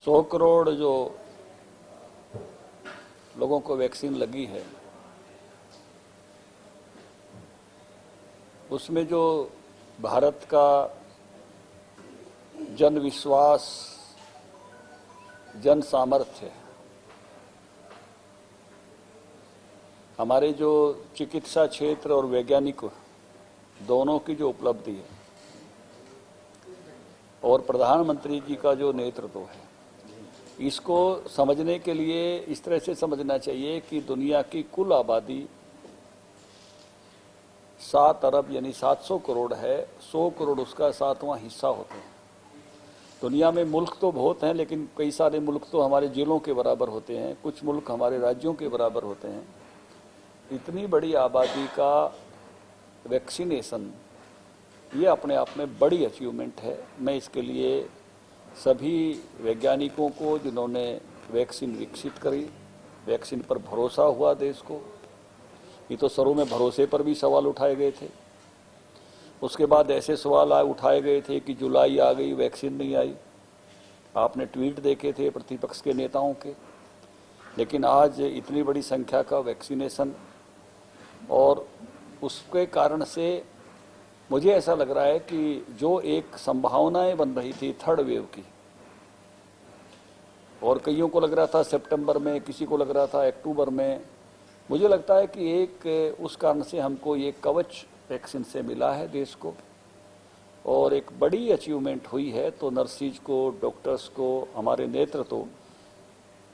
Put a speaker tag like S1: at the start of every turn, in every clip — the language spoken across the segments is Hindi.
S1: 100 करोड़ जो लोगों को वैक्सीन लगी है, उसमें जो भारत का जन विश्वास, जन सामर्थ्य, हमारे जो चिकित्सा क्षेत्र और वैज्ञानिक दोनों की जो उपलब्धि है और प्रधानमंत्री जी का जो नेतृत्व है, इसको समझने के लिए इस तरह से समझना चाहिए कि दुनिया की कुल आबादी 7 अरब यानी 700 करोड़ है। 100 करोड़ उसका 7वां हिस्सा होते हैं। दुनिया में मुल्क तो बहुत हैं, लेकिन कई सारे मुल्क तो हमारे जिलों के बराबर होते हैं, कुछ मुल्क हमारे राज्यों के बराबर होते हैं। इतनी बड़ी आबादी का वैक्सीनेशन, ये अपने आप में बड़ी अचीवमेंट है। मैं इसके लिए सभी वैज्ञानिकों को, जिन्होंने वैक्सीन विकसित करी, वैक्सीन पर भरोसा हुआ देश को, ये तो शुरू में भरोसे पर भी सवाल उठाए गए थे। उसके बाद ऐसे सवाल उठाए गए थे कि जुलाई आ गई, वैक्सीन नहीं आई। आपने ट्वीट देखे थे प्रतिपक्ष के नेताओं के। लेकिन आज इतनी बड़ी संख्या का वैक्सीनेशन, और उसके कारण से मुझे ऐसा लग रहा है कि जो एक संभावनाएं बन रही थी थर्ड वेव की, और कईयों को लग रहा था सितंबर में, किसी को लग रहा था अक्टूबर में, मुझे लगता है कि एक उस कारण से हमको ये कवच वैक्सीन से मिला है देश को, और एक बड़ी अचीवमेंट हुई है। तो नर्सिस को, डॉक्टर्स को, हमारे नेतृत्व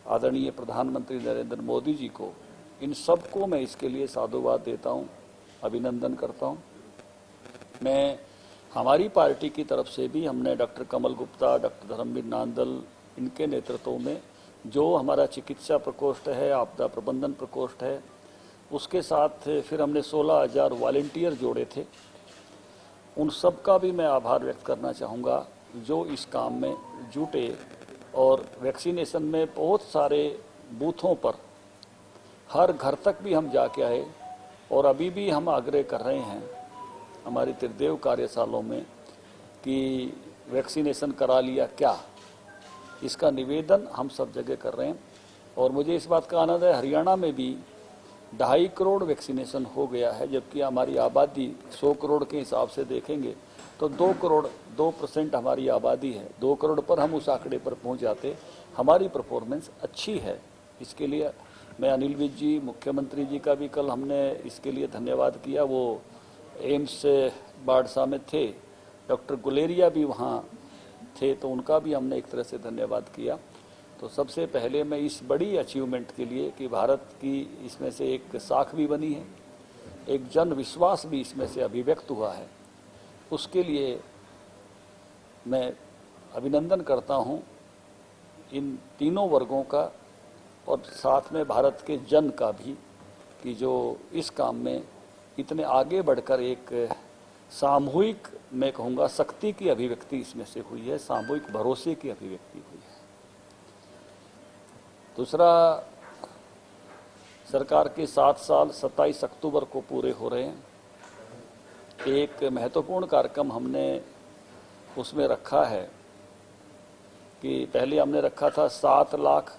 S1: आदरणीय प्रधानमंत्री नरेंद्र मोदी जी को, इन सबको मैं इसके लिए साधुवाद देता हूं, अभिनंदन करता हूं। मैं हमारी पार्टी की तरफ से भी हमने डॉक्टर कमल गुप्ता, डॉक्टर धर्मवीर नांदल, इनके नेतृत्व में जो हमारा चिकित्सा प्रकोष्ठ है, आपदा प्रबंधन प्रकोष्ठ है, उसके साथ फिर हमने 16,000 वॉलंटियर जोड़े थे। उन सब का भी मैं आभार व्यक्त करना चाहूँगा जो इस काम में जुटे, और वैक्सीनेशन में बहुत सारे बूथों पर हर घर तक भी हम जाके आए, और अभी भी हम आग्रह कर रहे हैं हमारी त्रिदेव कार्यशालाओं में कि वैक्सीनेशन करा लिया क्या, इसका निवेदन हम सब जगह कर रहे हैं। और मुझे इस बात का आनंद है, हरियाणा में भी 2.5 करोड़ वैक्सीनेशन हो गया है, जबकि हमारी आबादी 100 करोड़ के हिसाब से देखेंगे तो 2 करोड़ 2% हमारी आबादी है। 2 करोड़ पर हम उस आंकड़े पर पहुंच जाते। हमारी परफॉर्मेंस अच्छी है। इसके लिए मैं अनिल विज जी, मुख्यमंत्री जी का भी कल हमने इसके लिए धन्यवाद किया। वो एम्स बाड़सा में थे, डॉक्टर गुलेरिया भी वहाँ थे, तो उनका भी हमने एक तरह से धन्यवाद किया। तो सबसे पहले मैं इस बड़ी अचीवमेंट के लिए कि भारत की इसमें से एक साख भी बनी है, एक जन विश्वास भी इसमें से अभिव्यक्त हुआ है, उसके लिए मैं अभिनंदन करता हूँ इन तीनों वर्गों का, और साथ में भारत के जन का भी, कि जो इस काम में इतने आगे बढ़कर एक सामूहिक, मैं कहूँगा शक्ति की अभिव्यक्ति इसमें से हुई है, सामूहिक भरोसे की अभिव्यक्ति हुई है। दूसरा, सरकार के 7 साल 27 अक्टूबर को पूरे हो रहे हैं। एक महत्वपूर्ण कार्यक्रम हमने उसमें रखा है कि पहले हमने रखा था 7 लाख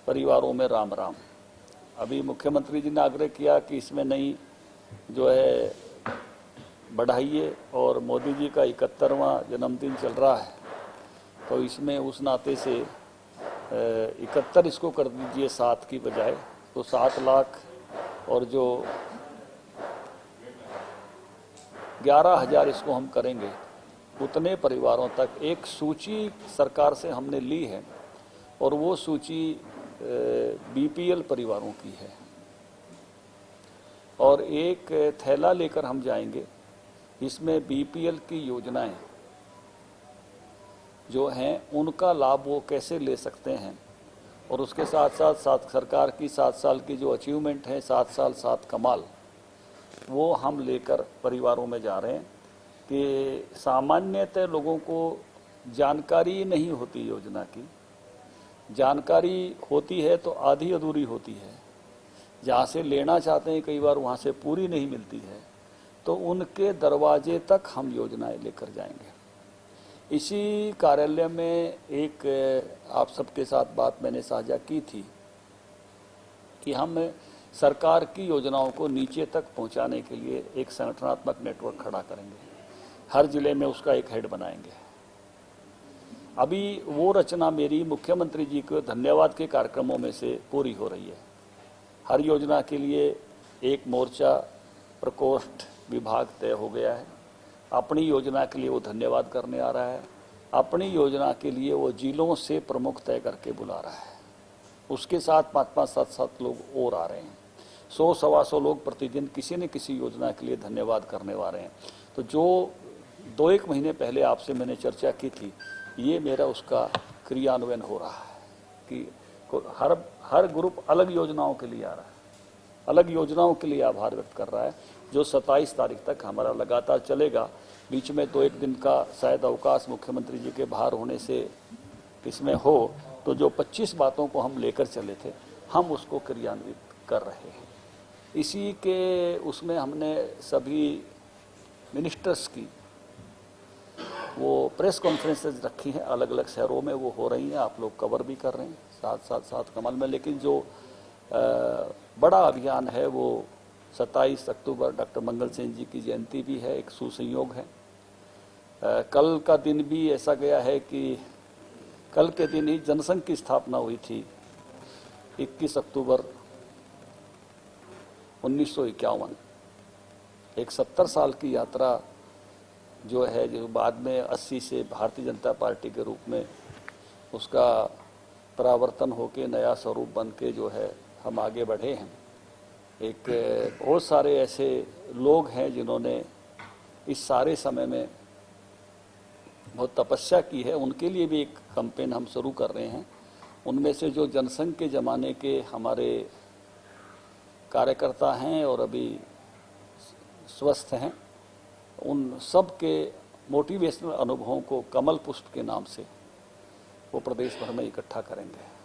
S1: परिवारों में राम राम। अभी मुख्यमंत्री जी ने आग्रह किया कि इसमें नहीं जो है बढ़ाइए, और मोदी जी का 71वां जन्मदिन चल रहा है, तो इसमें उस नाते से 71 इसको कर दीजिए 7 की बजाय, तो 7 लाख, और जो 11,000 इसको हम करेंगे, उतने परिवारों तक एक सूची सरकार से हमने ली है, और वो सूची बीपीएल परिवारों की है। और एक थैला लेकर हम जाएंगे, इसमें बीपीएल की योजनाएं जो हैं उनका लाभ वो कैसे ले सकते हैं, और उसके साथ साथ सरकार की 7 साल की जो अचीवमेंट है, 7 साल 7 कमाल, वो हम लेकर परिवारों में जा रहे हैं। कि सामान्यतः लोगों को जानकारी नहीं होती योजना की, जानकारी होती है तो आधी अधूरी होती है, जहाँ से लेना चाहते हैं कई बार वहाँ से पूरी नहीं मिलती है, तो उनके दरवाजे तक हम योजनाएं लेकर जाएंगे। इसी कार्यालय में एक आप सबके साथ बात मैंने साझा की थी कि हम सरकार की योजनाओं को नीचे तक पहुंचाने के लिए एक संगठनात्मक नेटवर्क खड़ा करेंगे। हर जिले में उसका एक हेड बनाएंगे। अभी वो रचना मेरी मुख्यमंत्री जी को धन्यवाद के कार्यक्रमों में से पूरी हो रही है। हर योजना के लिए एक मोर्चा प्रकोष्ठ विभाग तय हो गया है। अपनी योजना के लिए वो धन्यवाद करने आ रहा है, अपनी योजना के लिए वो जिलों से प्रमुख तय करके बुला रहा है। उसके साथ 5-5, 7-7 लोग और आ रहे हैं। 100-125 लोग प्रतिदिन किसी न किसी योजना के लिए धन्यवाद करने वाले हैं। तो जो 2-1 महीने पहले आपसे मैंने चर्चा की थी, ये मेरा उसका क्रियान्वयन हो रहा है कि हर ग्रुप अलग योजनाओं के लिए आ रहा है, अलग योजनाओं के लिए आभार व्यक्त कर रहा है, जो 27 तारीख तक हमारा लगातार चलेगा। बीच में 2-1 दिन का शायद अवकाश मुख्यमंत्री जी के बाहर होने से इसमें हो, तो जो 25 बातों को हम लेकर चले थे, हम उसको क्रियान्वित कर रहे हैं। इसी के उसमें हमने सभी मिनिस्टर्स की वो प्रेस कॉन्फ्रेंसेज रखी हैं, अलग अलग शहरों में वो हो रही हैं, आप लोग कवर भी कर रहे हैं साथ कमल में। लेकिन जो बड़ा अभियान है वो 27 अक्टूबर डॉक्टर मंगल सेन जी की जयंती भी है, एक सुसंयोग है। कल का दिन भी ऐसा गया है कि कल के दिन ही जनसंघ की स्थापना हुई थी, 21 अक्टूबर 1951। एक 70 साल की यात्रा जो है, जो बाद में 80 से भारतीय जनता पार्टी के रूप में उसका परावर्तन होके नया स्वरूप बन के जो है हम आगे बढ़े हैं। एक बहुत सारे ऐसे लोग हैं जिन्होंने इस सारे समय में बहुत तपस्या की है, उनके लिए भी एक कैंपेन हम शुरू कर रहे हैं। उनमें से जो जनसंघ के ज़माने के हमारे कार्यकर्ता हैं और अभी स्वस्थ हैं, उन सब के मोटिवेशनल अनुभवों को कमल पुष्प के नाम से वो प्रदेश भर में इकट्ठा करेंगे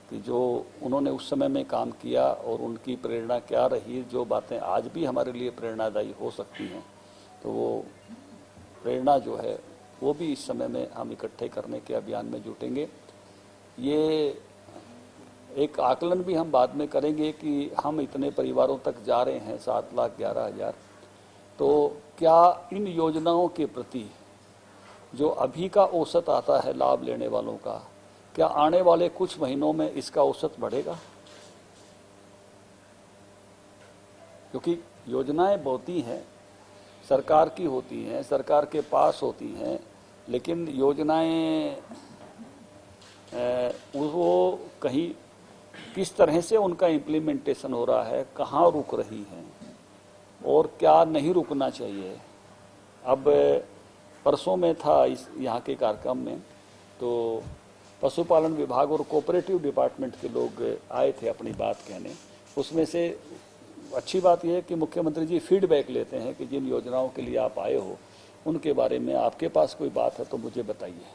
S1: कि जो उन्होंने उस समय में काम किया और उनकी प्रेरणा क्या रही, जो बातें आज भी हमारे लिए प्रेरणादायी हो सकती हैं, तो वो प्रेरणा जो है वो भी इस समय में हम इकट्ठे करने के अभियान में जुटेंगे। ये एक आकलन भी हम बाद में करेंगे कि हम इतने परिवारों तक जा रहे हैं, 7,11,000, तो क्या इन योजनाओं के प्रति जो अभी का औसत आता है लाभ लेने वालों का, क्या आने वाले कुछ महीनों में इसका औसत बढ़ेगा? क्योंकि योजनाएं बहुती हैं, सरकार की होती हैं, सरकार के पास होती हैं, लेकिन योजनाएं वो कहीं किस तरह से उनका इम्प्लीमेंटेशन हो रहा है, कहाँ रुक रही हैं और क्या नहीं रुकना चाहिए। अब परसों में था इस यहाँ के कार्यक्रम में, तो पशुपालन विभाग और कोऑपरेटिव डिपार्टमेंट के लोग आए थे अपनी बात कहने। उसमें से अच्छी बात यह है कि मुख्यमंत्री जी फीडबैक लेते हैं कि जिन योजनाओं के लिए आप आए हो उनके बारे में आपके पास कोई बात है तो मुझे बताइए।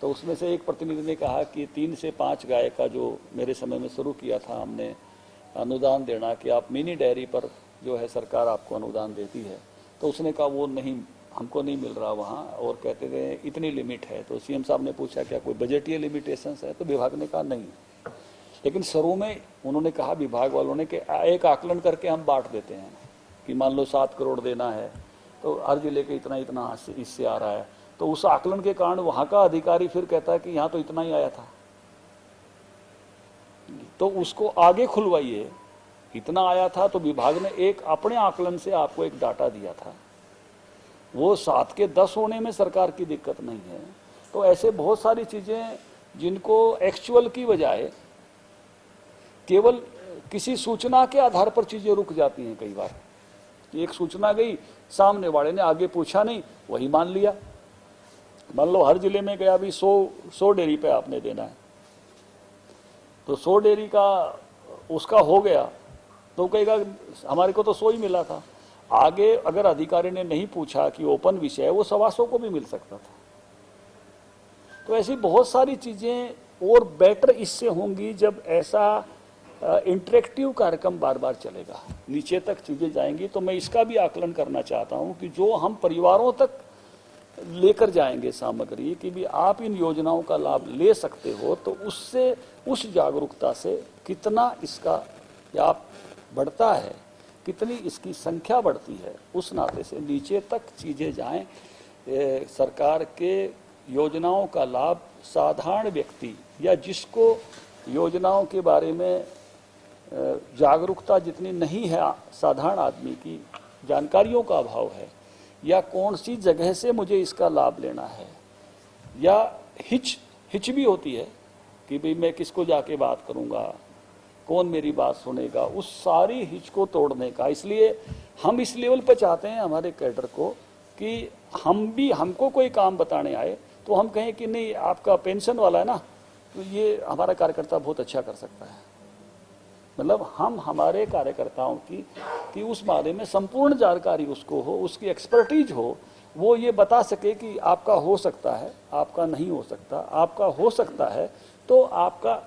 S1: तो उसमें से एक प्रतिनिधि ने कहा कि 3 से 5 गाय का जो मेरे समय में शुरू किया था हमने अनुदान देना, कि आप मिनी डेयरी पर जो है सरकार आपको अनुदान देती है, तो उसने कहा वो नहीं, हमको नहीं मिल रहा वहाँ, और कहते थे इतनी लिमिट है। तो सीएम साहब ने पूछा क्या कोई बजटीय लिमिटेशंस है, तो विभाग ने कहा नहीं। लेकिन शुरू में उन्होंने कहा विभाग वालों ने कि एक आकलन करके हम बांट देते हैं कि मान लो 7 करोड़ देना है तो हर जिले के इतना इतना इससे आ रहा है। तो उस आकलन के कारण वहाँ का अधिकारी फिर कहता है कि यहाँ तो इतना ही आया था, तो उसको आगे खुलवाइए। इतना आया था तो विभाग ने एक अपने आकलन से आपको एक डाटा दिया था, वो 7 के 10 होने में सरकार की दिक्कत नहीं है। तो ऐसे बहुत सारी चीजें जिनको एक्चुअल की बजाय केवल किसी सूचना के आधार पर चीजें रुक जाती हैं। कई बार एक सूचना गई, सामने वाले ने आगे पूछा नहीं, वही मान लिया। मान लो हर जिले में गया भी 100 डेयरी पे आपने देना है, तो 100 डेयरी का उसका हो गया तो कहेगा हमारे को तो 100 ही मिला था। आगे अगर अधिकारी ने नहीं पूछा कि ओपन विषय है, वो 125 को भी मिल सकता था। तो ऐसी बहुत सारी चीजें और बेटर इससे होंगी जब ऐसा इंटरेक्टिव कार्यक्रम बार बार चलेगा, नीचे तक चीजें जाएंगी। तो मैं इसका भी आकलन करना चाहता हूं कि जो हम परिवारों तक लेकर जाएंगे सामग्री कि भी आप इन योजनाओं का लाभ ले सकते हो, तो उससे उस जागरूकता से कितना इसका लाभ बढ़ता है, कितनी इसकी संख्या बढ़ती है, उस नाते से नीचे तक चीजें जाएं। सरकार के योजनाओं का लाभ साधारण व्यक्ति या जिसको योजनाओं के बारे में जागरूकता जितनी नहीं है, साधारण आदमी की जानकारियों का अभाव है, या कौन सी जगह से मुझे इसका लाभ लेना है, या हिच भी होती है कि भाई मैं किसको जाके बात करूंगा, कौन मेरी बात सुनेगा, उस सारी हिच को तोड़ने का। इसलिए हम इस लेवल पर चाहते हैं हमारे कैडर को कि हमको कोई काम बताने आए तो हम कहें कि नहीं आपका पेंशन वाला है ना, तो ये हमारा कार्यकर्ता बहुत अच्छा कर सकता है। मतलब हम हमारे कार्यकर्ताओं की उस बारे में संपूर्ण जानकारी उसको हो, उसकी एक्सपर्टीज हो, वो ये बता सके कि आपका हो सकता है, आपका नहीं हो सकता, आपका हो सकता है तो आपका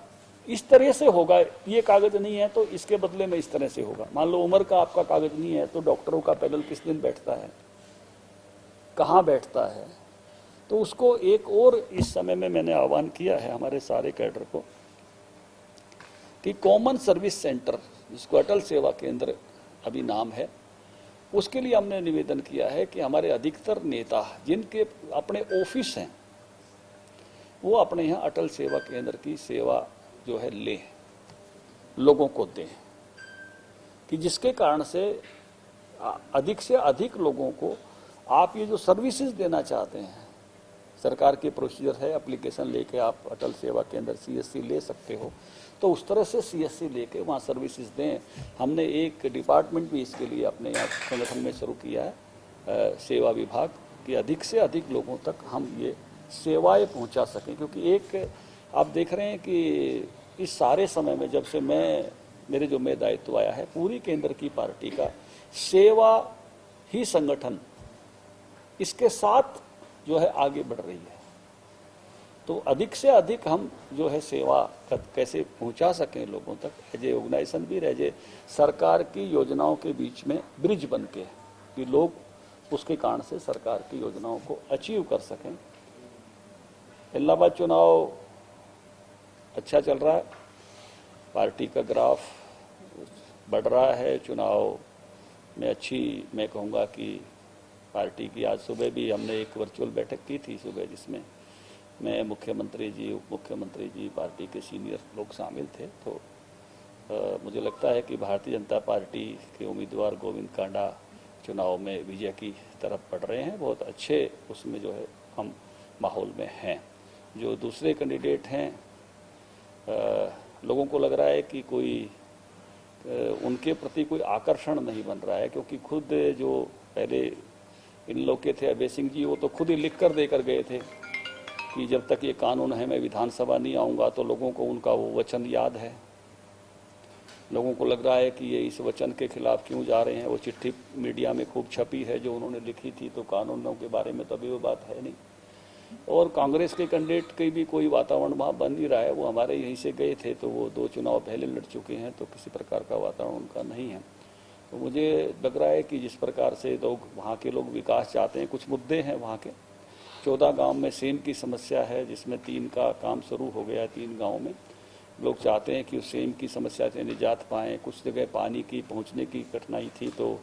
S1: इस तरह से होगा, ये कागज नहीं है तो इसके बदले में इस तरह से होगा। मान लो उम्र का आपका कागज नहीं है तो डॉक्टरों का पैनल किस दिन बैठता है, कहाँ बैठता है, तो उसको एक और इस समय में मैंने आह्वान किया है हमारे सारे कैडर को कि कॉमन सर्विस सेंटर, जिसको अटल सेवा केंद्र अभी नाम है, उसके लिए हमने निवेदन किया है कि हमारे अधिकतर नेता जिनके अपने ऑफिस हैं वो अपने यहाँ अटल सेवा केंद्र की सेवा जो है लें, लोगों को दें, कि जिसके कारण से अधिक लोगों को आप ये जो सर्विसेज देना चाहते हैं, सरकार के प्रोसीजर है, एप्लीकेशन लेके आप अटल सेवा केंद्र CSC ले सकते हो, तो उस तरह से CSC लेके वहाँ सर्विसेज दें। हमने एक डिपार्टमेंट भी इसके लिए अपने यहाँ संगठन में शुरू किया है, सेवा विभाग, कि अधिक से अधिक लोगों तक हम ये सेवाएं पहुँचा सकें। क्योंकि एक आप देख रहे हैं कि इस सारे समय में जब से मेरे जो में दायित्व आया है, पूरी केंद्र की पार्टी का सेवा ही संगठन इसके साथ जो है आगे बढ़ रही है। तो अधिक से अधिक हम जो है सेवा कैसे पहुंचा सकें लोगों तक, एज ए ऑर्गेनाइजेशन भी, एज ए सरकार की योजनाओं के बीच में ब्रिज बन के, कि लोग उसके कारण से सरकार की योजनाओं को अचीव कर सकें। इलाहाबाद चुनाव अच्छा चल रहा है, पार्टी का ग्राफ बढ़ रहा है, चुनाव में अच्छी मैं कहूँगा कि पार्टी की आज सुबह भी हमने एक वर्चुअल बैठक की थी सुबह, जिसमें मैं, मुख्यमंत्री जी, उप मुख्यमंत्री जी, पार्टी के सीनियर लोग शामिल थे। तो मुझे लगता है कि भारतीय जनता पार्टी के उम्मीदवार गोविंद कांडा चुनाव में विजय की तरफ बढ़ रहे हैं, बहुत अच्छे उसमें जो है हम माहौल में हैं। जो दूसरे कैंडिडेट हैं, लोगों को लग रहा है कि कोई उनके प्रति कोई आकर्षण नहीं बन रहा है, क्योंकि खुद जो पहले इन लोग के थे अभय सिंह जी, वो तो खुद ही लिख कर देकर गए थे कि जब तक ये कानून है मैं विधानसभा नहीं आऊँगा। तो लोगों को उनका वो वचन याद है, लोगों को लग रहा है कि ये इस वचन के खिलाफ क्यों जा रहे हैं। वो चिट्ठी मीडिया में खूब छपी है जो उन्होंने लिखी थी, तो कानूनों के बारे में तो अभी वो बात है नहीं। और कांग्रेस के कैंडिडेट के भी कोई वातावरण वहाँ बन नहीं रहा है, वो हमारे यहीं से गए थे, तो वो 2 चुनाव पहले लड़ चुके हैं, तो किसी प्रकार का वातावरण उनका नहीं है। तो मुझे लग रहा है कि जिस प्रकार से लोग, वहाँ के लोग विकास चाहते हैं, कुछ मुद्दे हैं वहाँ के, 14 गांव में सेम की समस्या है, जिसमें 3 का काम शुरू हो गया है। 3 गांव में लोग चाहते हैं कि उस सेम की समस्या से निजात पाएँ। कुछ जगह पानी की पहुँचने की कठिनाई थी, तो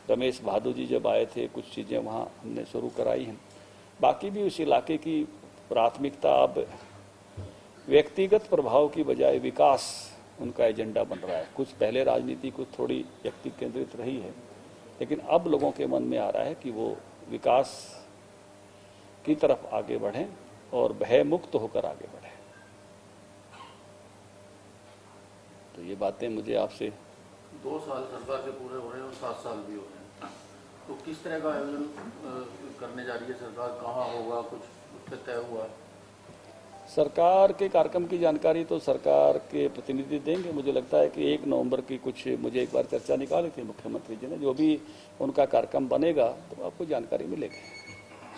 S1: रमेश बहादुर जी जब आए थे, कुछ चीज़ें वहाँ हमने शुरू कराई हैं। बाकी भी उस इलाके की प्राथमिकता अब व्यक्तिगत प्रभाव की बजाय विकास उनका एजेंडा बन रहा है। कुछ पहले राजनीति कुछ थोड़ी व्यक्ति केंद्रित रही है, लेकिन अब लोगों के मन में आ रहा है कि वो विकास की तरफ आगे बढ़ें और भय मुक्त होकर आगे बढ़ें। तो ये बातें मुझे आपसे
S2: 2 साल सरकार के पूरे हो रहे हैं और 7 साल भी हो रहे हैं, तो किस तरह का आयोजन करने जा रही है सरकार, कहाँ होगा, कुछ उस पर तय हुआ?
S1: सरकार के कार्यक्रम की जानकारी तो सरकार के प्रतिनिधि देंगे। मुझे लगता है कि 1 नवंबर की कुछ, मुझे एक बार चर्चा निकाली थी मुख्यमंत्री जी ने, जो भी उनका कार्यक्रम बनेगा तो आपको जानकारी मिलेगी।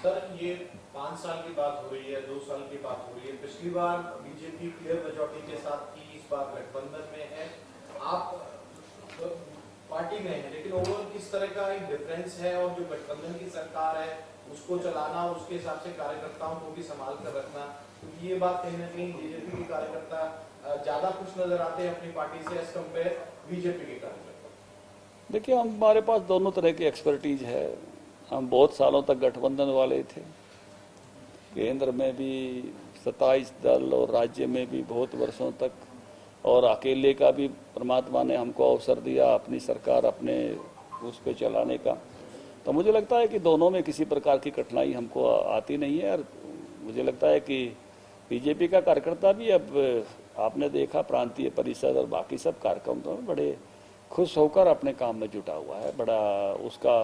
S3: सर, ये 5 साल की बात हो रही है, 2 साल की बात हो रही है। पिछली बार बीजेपी क्लियर मेजॉरिटी के साथ थी, इस बार गठबंधन में है। आप पार्टी में है, लेकिन ओवरऑल किस तरह का एक डिफरेंस है, और जो गठबंधन की सरकार है उसको चलाना और उसके हिसाब से कार्यकर्ताओं को भी संभाल कर रखना, क्योंकि ये बात कहीं ना कहीं बीजेपी के कार्यकर्ता ज्यादा खुश नजर आते हैं अपनी पार्टी से एज कम्पेयर बीजेपी के कार्यकर्ता।
S1: देखिए, हमारे पास दोनों तरह की एक्सपर्टीज है। हम बहुत सालों तक गठबंधन वाले थे, केंद्र में भी 27 दल और राज्य में भी बहुत वर्षों तक, और अकेले का भी परमात्मा ने हमको अवसर दिया अपनी सरकार अपने उस पे चलाने का। तो मुझे लगता है कि दोनों में किसी प्रकार की कठिनाई हमको आती नहीं है। और मुझे लगता है कि बीजेपी का कार्यकर्ता भी अब आपने देखा प्रांतीय परिषद और बाकी सब कार्यक्रमों में बड़े खुश होकर अपने काम में जुटा हुआ है। बड़ा उसका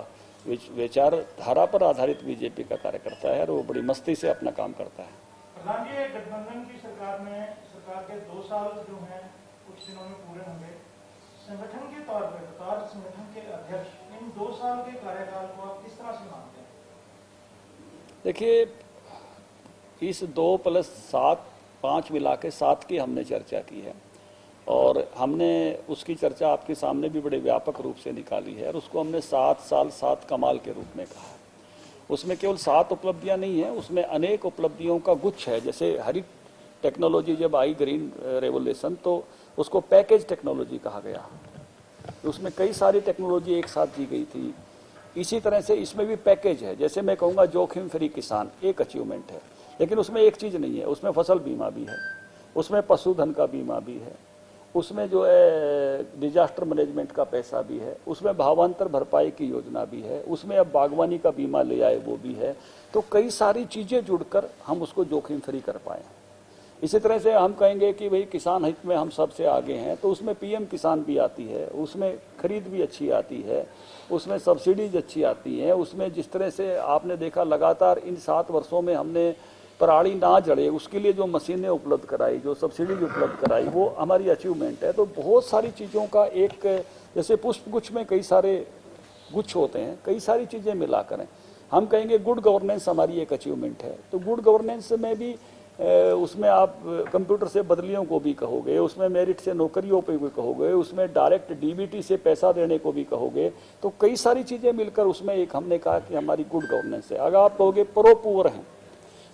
S1: विचारधारा पर आधारित बीजेपी का कार्यकर्ता है और वो बड़ी मस्ती से अपना काम करता है।
S4: प्रधान जी, गठबंधन की सरकार के 2 साल जो हैं कुछ दिनों में पूरे होंगे। संगठन के तौर पर बतौर संगठन के अध्यक्ष इन 2 साल के कार्यकाल को आप किस तरह से मानते हैं?
S1: देखिए, इस 2 + 7 5 मिला के 7 की हमने चर्चा की है, और हमने उसकी चर्चा आपके सामने भी बड़े व्यापक रूप से निकाली है, और उसको हमने 7 साल 7 कमाल के रूप में कहा है। उसमें केवल 7 उपलब्धियां नहीं है, उसमें अनेक उपलब्धियों का गुच्छ है। जैसे हरित टेक्नोलॉजी जब आई, ग्रीन रेवोल्यूशन, तो उसको पैकेज टेक्नोलॉजी कहा गया। उसमें कई सारी टेक्नोलॉजी एक साथ दी गई थी। इसी तरह से इसमें भी पैकेज है। जैसे मैं कहूँगा जोखिम फ्री किसान एक अचीवमेंट है, लेकिन उसमें एक चीज़ नहीं है, उसमें फसल बीमा भी है, उसमें पशुधन का बीमा भी है, उसमें जो है डिजास्टर मैनेजमेंट का पैसा भी है, उसमें भावांतर भरपाई की योजना भी है, उसमें अब बागवानी का बीमा ले आए वो भी है। तो कई सारी चीज़ें जुड़कर हम उसको जोखिम फ्री कर पाए। इसी तरह से हम कहेंगे कि भाई किसान हित में हम सबसे आगे हैं, तो उसमें पीएम किसान भी आती है, उसमें खरीद भी अच्छी आती है, उसमें सब्सिडीज अच्छी आती हैं, उसमें जिस तरह से आपने देखा लगातार इन 7 वर्षों में हमने पराली ना जड़े उसके लिए जो मशीनें उपलब्ध कराई, जो सब्सिडीज उपलब्ध कराई, वो हमारी अचीवमेंट है। तो बहुत सारी चीज़ों का एक, जैसे पुष्प गुच्छ में कई सारे गुच्छ होते हैं, कई सारी चीज़ें मिलाकर हम कहेंगे गुड गवर्नेंस हमारी एक अचीवमेंट है। तो गुड गवर्नेंस में भी उसमें आप कंप्यूटर से बदलियों को भी कहोगे, उसमें मेरिट से नौकरियों पे भी कहोगे, उसमें डायरेक्ट डीबीटी से पैसा देने को भी कहोगे। तो कई सारी चीज़ें मिलकर उसमें एक हमने कहा कि हमारी गुड गवर्नेंस है। अगर आप कहोगे प्रो पुअर हैं,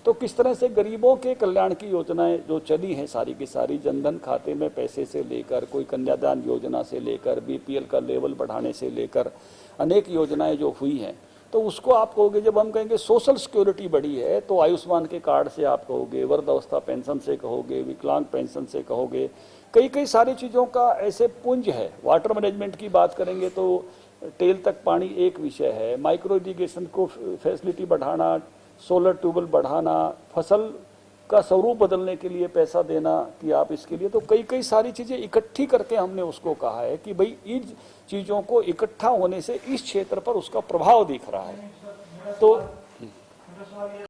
S1: तो किस तरह से गरीबों के कल्याण की योजनाएं जो चली हैं सारी की सारी, जनधन खाते में पैसे से लेकर, कोई कन्यादान योजना से लेकर, बीपीएल का लेवल बढ़ाने से लेकर अनेक योजनाएं जो हुई हैं, तो उसको आप कहोगे। जब हम कहेंगे सोशल सिक्योरिटी बढ़ी है, तो आयुष्मान के कार्ड से आप कहोगे, वृद्धावस्था पेंशन से कहोगे, विकलांग पेंशन से कहोगे, कई सारी चीज़ों का ऐसे पुंज है। वाटर मैनेजमेंट की बात करेंगे तो टेल तक पानी एक विषय है, माइक्रो इरिगेशन को फैसिलिटी बढ़ाना, सोलर ट्यूबवेल बढ़ाना, फसल का स्वरूप बदलने के लिए पैसा देना कि आप इसके लिए, तो कई सारी चीज़ें इकट्ठी करके हमने उसको कहा है कि भाई इन चीज़ों को इकट्ठा होने से इस क्षेत्र पर उसका प्रभाव दिख रहा है। तो